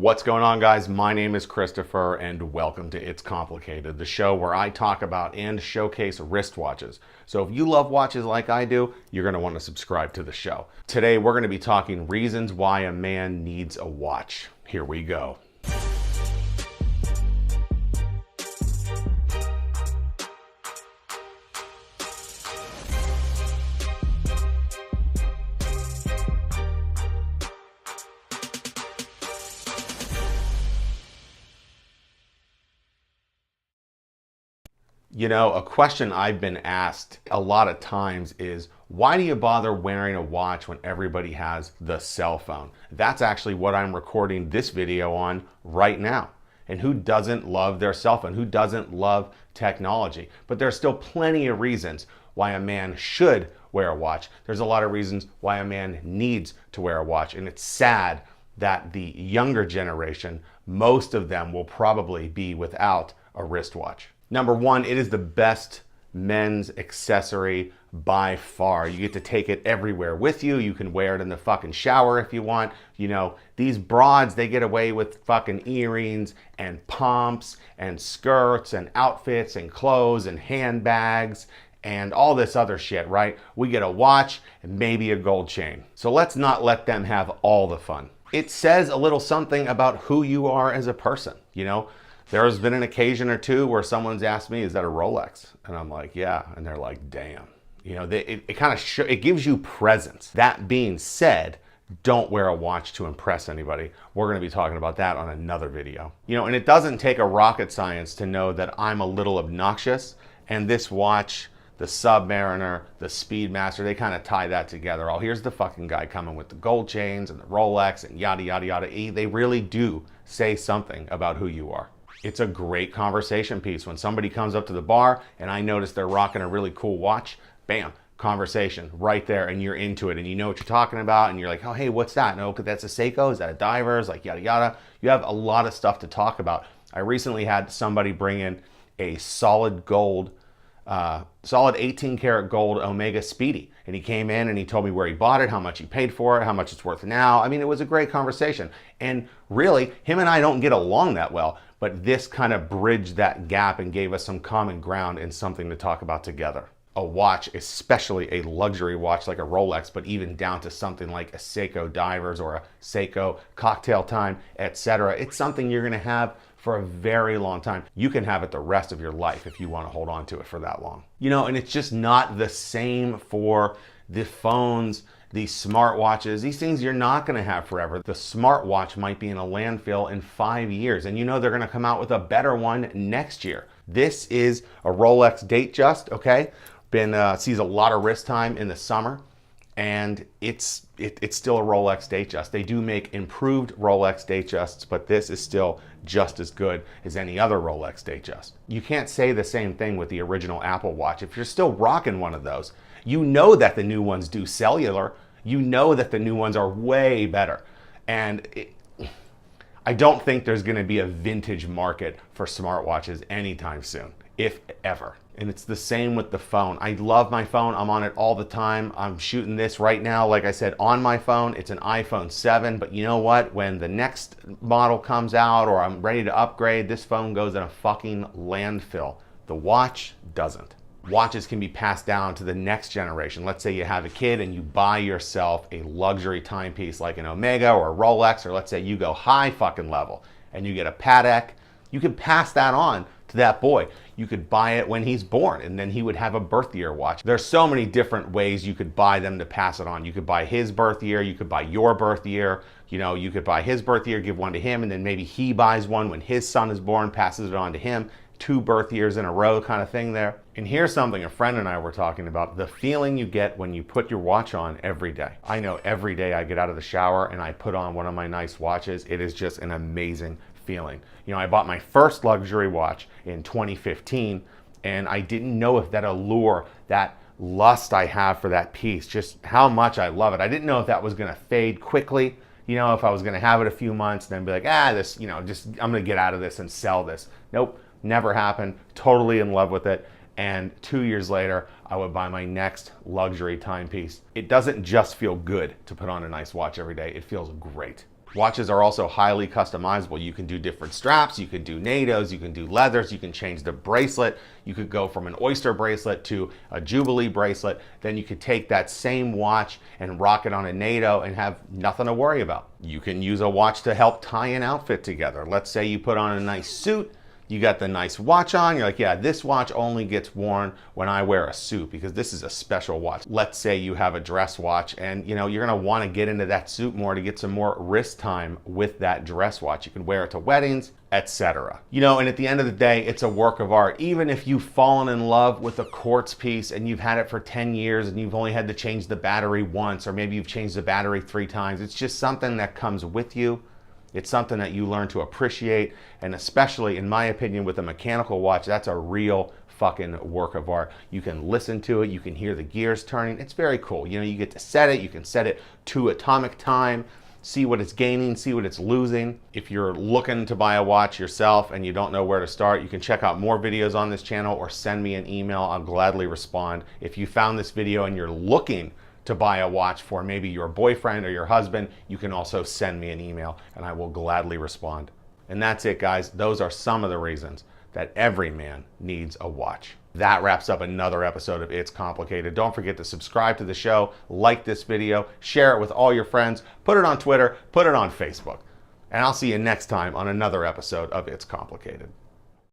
What's going on, guys? My name is Christopher and welcome to It's Complicated, the show where I talk about and showcase wristwatches. So if you love watches like I do, you're going to want to subscribe to the show. Today we're going to be talking reasons why a man needs a watch. Here we go. You know, a question I've been asked a lot of times is, why do you bother wearing a watch when everybody has the cell phone? That's actually what I'm recording this video on right now. And who doesn't love their cell phone? Who doesn't love technology? But there's still plenty of reasons why a man should wear a watch. There's a lot of reasons why a man needs to wear a watch. And it's sad that the younger generation, most of them will probably be without a wristwatch. Number one, it is the best men's accessory by far. You get to take it everywhere with you. You can wear it in the fucking shower if you want. You know, these broads, they get away with fucking earrings and pumps and skirts and outfits and clothes and handbags and all this other shit, right? We get a watch and maybe a gold chain. So let's not let them have all the fun. It says a little something about who you are as a person, you know? There's been an occasion or two where someone's asked me, is that a Rolex? And I'm like, yeah. And they're like, damn. You know, it kind of it gives you presence. That being said, don't wear a watch to impress anybody. We're going to be talking about that on another video. You know, and it doesn't take a rocket science to know that I'm a little obnoxious. And this watch, the Submariner, the Speedmaster, they kind of tie that together. Oh, here's the fucking guy coming with the gold chains and the Rolex and yada, yada, yada. They really do say something about who you are. It's a great conversation piece. When somebody comes up to the bar and I notice they're rocking a really cool watch, bam, conversation right there, and you're into it and you know what you're talking about and you're like, oh, hey, what's that? No, that's a Seiko, is that a Divers? Like yada, yada. You have a lot of stuff to talk about. I recently had somebody bring in a solid 18 karat gold Omega Speedy. And he came in and he told me where he bought it, how much he paid for it, how much it's worth now. I mean, it was a great conversation. And really, him and I don't get along that well, but this kind of bridged that gap and gave us some common ground and something to talk about together. A watch, especially a luxury watch like a Rolex, but even down to something like a Seiko Divers or a Seiko Cocktail Time, etc. It's something you're gonna have for a very long time. You can have it the rest of your life if you want to hold on to it for that long. You know, and it's just not the same for the phones, these smartwatches. These things you're not going to have forever. The smartwatch might be in a landfill in 5 years, and you know they're going to come out with a better one next year. This is a Rolex Datejust, okay? Sees a lot of wrist time in the summer, and it's still a Rolex Datejust. They do make improved Rolex Datejusts, but this is still just as good as any other Rolex Datejust. You can't say the same thing with the original Apple Watch. If you're still rocking one of those, you know that the new ones do cellular. You know that the new ones are way better. And I don't think there's going to be a vintage market for smartwatches anytime soon, if ever. And it's the same with the phone. I love my phone. I'm on it all the time. I'm shooting this right now, like I said, on my phone. It's an iPhone 7, but you know what? When the next model comes out or I'm ready to upgrade, this phone goes in a fucking landfill. The watch doesn't. Watches can be passed down to the next generation. Let's say you have a kid and you buy yourself a luxury timepiece like an Omega or a Rolex, or let's say you go high fucking level and you get a Patek. You can pass that on to that boy. You could buy it when he's born and then he would have a birth year watch. There's so many different ways you could buy them to pass it on. You could buy his birth year, you could buy your birth year, you know, you could buy his birth year, give one to him, and then maybe he buys one when his son is born, passes it on to him. 2 birth years in a row kind of thing there. And here's something a friend and I were talking about, the feeling you get when you put your watch on every day. I know every day I get out of the shower and I put on one of my nice watches. It is just an amazing feeling. You know, I bought my first luxury watch in 2015 and I didn't know if that allure, that lust I have for that piece, just how much I love it. I didn't know if that was gonna fade quickly, you know, if I was gonna have it a few months and then be like, this, you know, just I'm gonna get out of this and sell this. Nope, never happened. Totally in love with it. And 2 years later, I would buy my next luxury timepiece. It doesn't just feel good to put on a nice watch every day. It feels great. Watches are also highly customizable. You can do different straps, you can do NATOs, you can do leathers, you can change the bracelet. You could go from an oyster bracelet to a Jubilee bracelet. Then you could take that same watch and rock it on a NATO and have nothing to worry about. You can use a watch to help tie an outfit together. Let's say you put on a nice suit, you got the nice watch on, you're like, yeah, this watch only gets worn when I wear a suit because this is a special watch. Let's say you have a dress watch and you're gonna wanna get into that suit more to get some more wrist time with that dress watch. You can wear it to weddings, etc. And at the end of the day, it's a work of art. Even if you've fallen in love with a quartz piece and you've had it for 10 years and you've only had to change the battery once, or maybe you've changed the battery 3 times, it's just something that comes with you. It's something that you learn to appreciate, and especially, in my opinion, with a mechanical watch, that's a real fucking work of art. You can listen to it, you can hear the gears turning. It's very cool. You get to set it, you can set it to atomic time, see what it's gaining, see what it's losing. If you're looking to buy a watch yourself and you don't know where to start, you can check out more videos on this channel or send me an email. I'll gladly respond. If you found this video and you're looking to buy a watch for maybe your boyfriend or your husband, you can also send me an email and I will gladly respond. And that's it, guys. Those are some of the reasons that every man needs a watch. That wraps up another episode of It's Complicated. Don't forget to subscribe to the show, like this video, share it with all your friends, put it on Twitter, put it on Facebook. And I'll see you next time on another episode of It's Complicated.